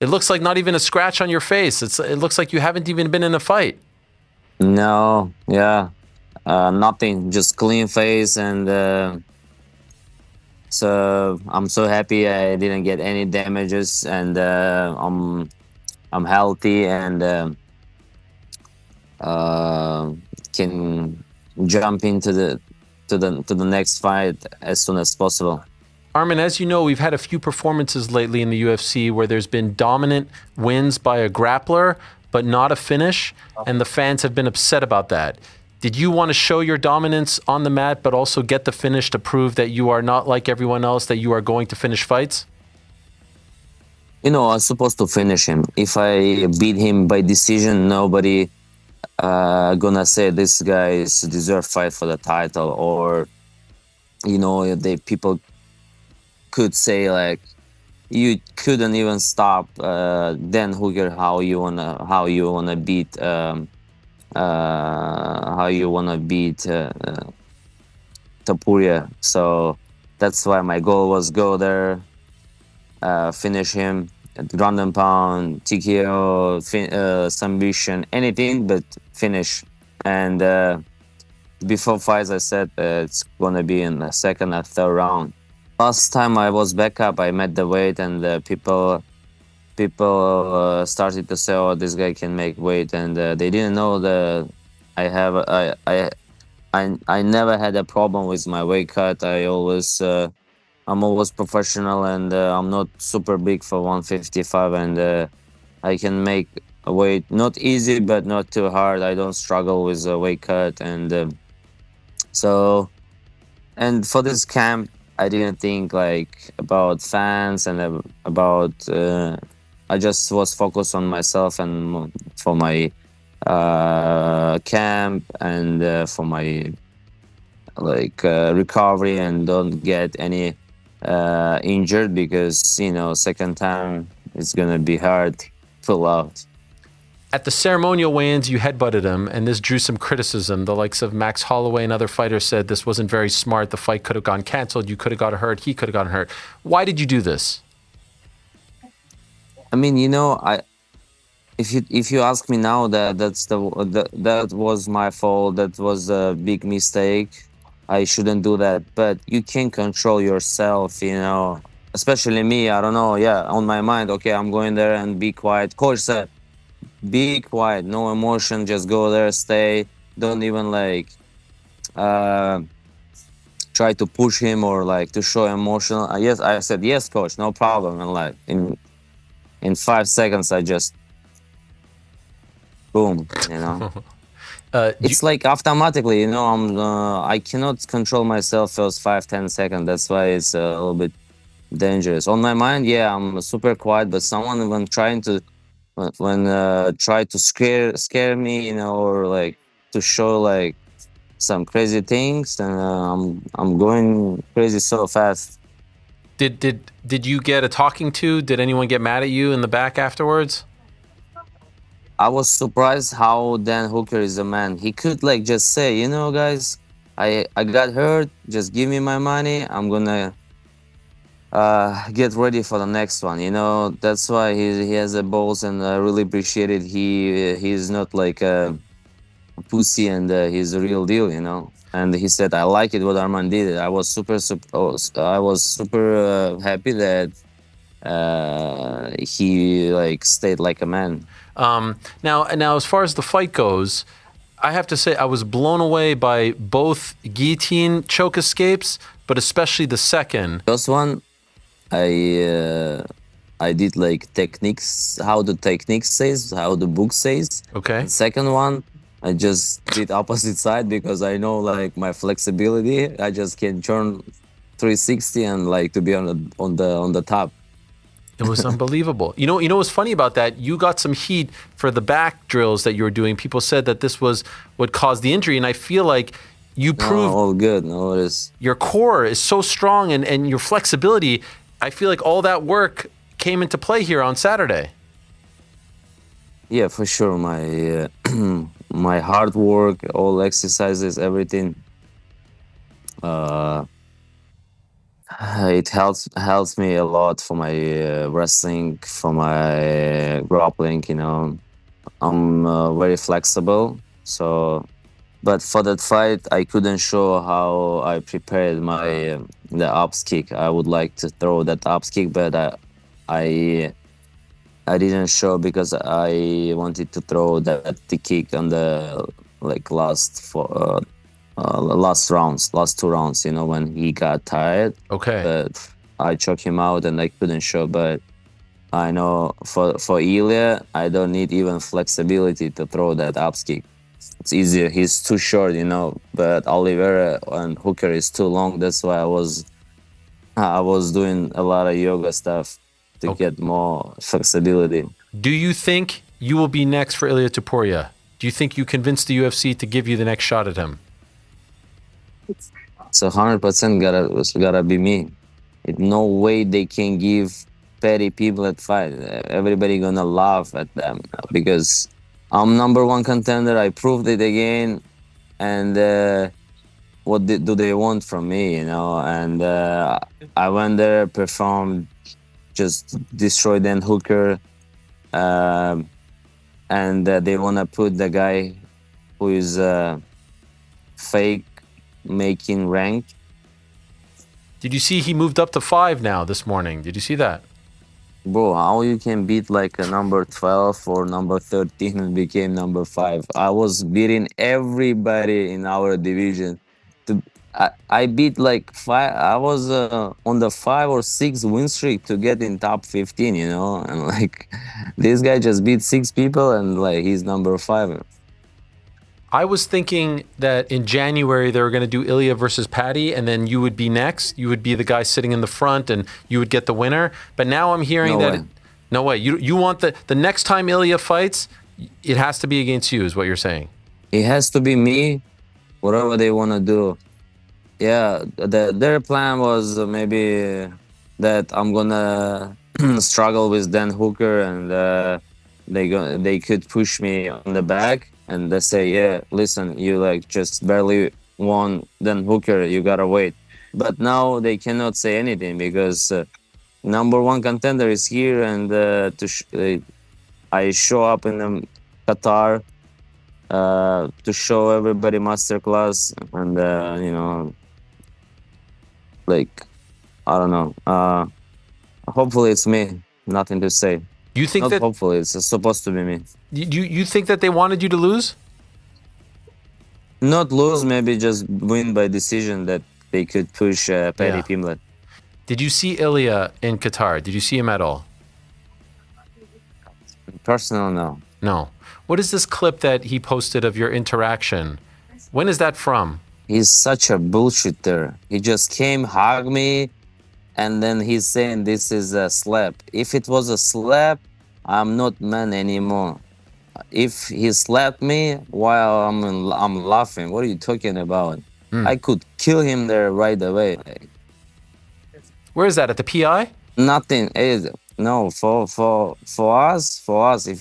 It looks like not even a scratch on your face. It looks like you haven't even been in a fight. No, yeah, nothing, just clean face, and so I'm so happy I didn't get any damages, and I'm healthy, and can jump into the next fight as soon as possible. Arman, as you know, we've had a few performances lately in the UFC where there's been dominant wins by a grappler, but not a finish, and the fans have been upset about that. Did you want to show your dominance on the mat, but also get the finish to prove that you are not like everyone else, that you are going to finish fights? You know, I was supposed to finish him. If I beat him by decision, nobody gonna say this guy is deserve fight for the title, or you know, people could say like, you couldn't even stop Dan Hooker. How you wanna beat Topuria? So that's why my goal was go there, finish him, ground and pound, TKO, submission, anything but finish. And before fights, I said it's gonna be in the second or third round. Last time I was back up, I met the weight, and people started to say, "Oh, this guy can make weight," and they didn't know that I never had a problem with my weight cut. I'm always professional, and I'm not super big for 155, and I can make a weight not easy but not too hard. I don't struggle with a weight cut, and and for this camp, I didn't think like about fans and about. I just was focused on myself and for my camp, and for my recovery, and don't get any injured, because you know, second time it's gonna be hard to pull out. At the ceremonial weigh-ins, you headbutted him, and this drew some criticism. The likes of Max Holloway and other fighters said this wasn't very smart. The fight could have gone canceled. You could have got hurt. He could have gotten hurt. Why did you do this? I mean, you know, if you ask me now, that was my fault. That was a big mistake. I shouldn't do that. But you can control yourself, you know. Especially me. I don't know. Yeah, on my mind. Okay, I'm going there and be quiet. Coach said, be quiet, no emotion, just go there, stay, don't even try to push him or to show emotional. Yes, I said, yes coach, no problem, and in 5 seconds I just boom, you know. It's automatically, you know. I cannot control myself first 5-10 seconds. That's why it's a little bit dangerous. On my mind, yeah, I'm super quiet, but someone when try to scare me, you know, or to show some crazy things, and I'm going crazy so fast. Did you get a talking to? Did anyone get mad at you in the back afterwards? I was surprised how Dan Hooker is a man. He could just say, you know, guys, I got hurt, just give me my money, I'm gonna get ready for the next one, you know. That's why he has a balls, and I really appreciate it. He's not like a pussy, and he's a real deal, you know. And he said, I like it what Arman did. I was super happy that he stayed like a man. Now as far as the fight goes, I have to say I was blown away by both guillotine choke escapes, but especially the second. First one, I did techniques, how the technique says, how the book says. Okay. The second one, I just did opposite side, because I know my flexibility. I just can turn 360 and to be on the top. It was unbelievable. You know what's funny about that? You got some heat for the back drills that you were doing. People said that this was what caused the injury, and I feel like you proved all good. No, it is. Your core is so strong, and your flexibility. I feel like all that work came into play here on Saturday. Yeah, for sure. My my hard work, all exercises, everything It helps me a lot for my wrestling, for my grappling. I'm very flexible. So, but for that fight, I couldn't show how I prepared my the ups kick. I would like to throw that ups kick, but I I didn't show because I wanted to throw the kick on the like last 2 rounds. When he got tired. Okay. But I choked him out and I couldn't show. But I know for Ilia, I don't need even flexibility to throw that ups kick. It's easier. He's too short, But Oliveira and Hooker is too long. That's why I was doing a lot of yoga stuff to Okay. get more flexibility. Do you think you will be next for Ilia Topuria? Do you think you convinced the UFC to give you the next shot at him? So 100% gotta be me. No way they can give Paddy Pimblett fight. Everybody gonna laugh at them because I'm number one contender. I proved it again, and what do they want from me? And I went there, performed, just destroyed Dan Hooker, and they wanna put the guy who is fake making rank. Did you see he moved up to 5 now this morning? Did you see that? Bro, how you can beat like a number 12 or number 13 and became number 5? I was beating everybody in our division. I beat like 5. I was on the 5 or 6 win streak to get in top 15, and like this guy just beat 6 people and like he's number 5. I was thinking that in January they were going to do Ilia versus Paddy, and then you would be next. You would be the guy sitting in the front, and you would get the winner. But now I'm hearing No that way. no way. You want the next time Ilia fights, it has to be against you, is what you're saying. It has to be me, whatever they want to do. Yeah, their plan was maybe that I'm gonna struggle with Dan Hooker, and they could push me on the back, and they say, yeah, listen, you like just barely won Dan Hooker, you gotta wait. But now they cannot say anything because number one contender is here, and I show up in Qatar to show everybody masterclass, and like I don't know. Hopefully it's me. Nothing to say. You think Not that hopefully, it's supposed to be me. you think that they wanted you to lose? Not lose, maybe just win by decision that they could push Paddy Yeah. Pimblett. Did you see Ilia in Qatar? Did you see him at all? Personal, no. No. What is this clip that he posted of your interaction? When is that from? He's such a bullshitter. He just came, hugged me, and then he's saying this is a slap. If it was a slap, I'm not man anymore. If he slapped me while I'm laughing, what are you talking about? I could kill him there right away. Like, Where is that? At the PI? nothing is no for us. If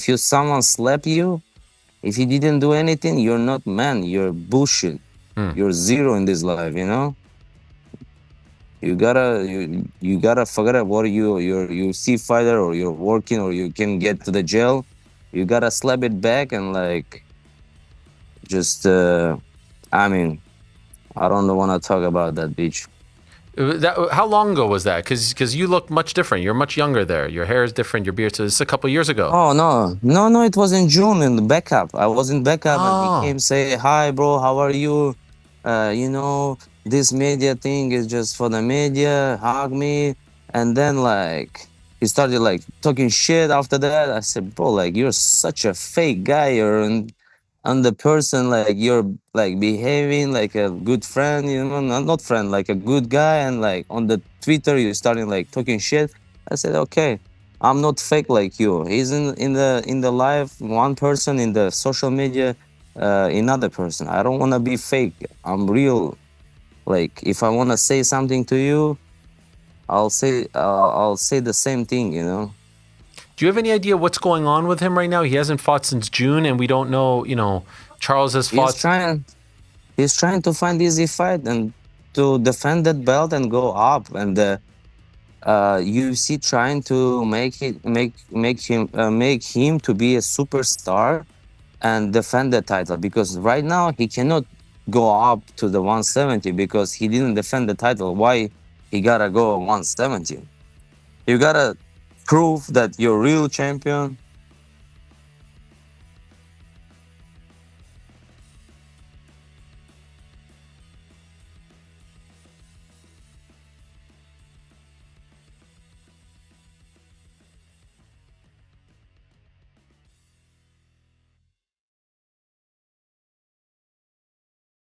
you someone slap you, if you didn't do anything, you're not man. You're bullshit. You're zero in this life. You gotta forget about what you're UFC fighter, or you're working, or you can get to the jail. You gotta slap it back and like just I mean, I don't want to talk about that bitch. How long ago was that? Because you look much different. You're much younger there. Your hair is different. Your beard. So this is a couple years ago. Oh no! It was in June in the backup. I was in backup, and he came say, "Hi, bro. How are you? This media thing is just for the media. Hug me." And then like he started like talking shit after that. I said, "Bro, like you're such a fake guy. And the person like you're like behaving like a good friend, not friend, like a good guy, and like on the Twitter you're starting like talking shit." I said, okay, I'm not fake like you. He's in the live one person, in the social media another person. I don't want to be fake. I'm real. Like if I want to say something to you, I'll say the same thing. Do you have any idea what's going on with him right now? He hasn't fought since June, and we don't know. Charles has fought. He's trying to find easy fight and to defend that belt and go up, and the UFC trying to make him to be a superstar and defend the title, because right now he cannot go up to the 170 because he didn't defend the title. Why he gotta go 170? You gotta prove that you're real champion,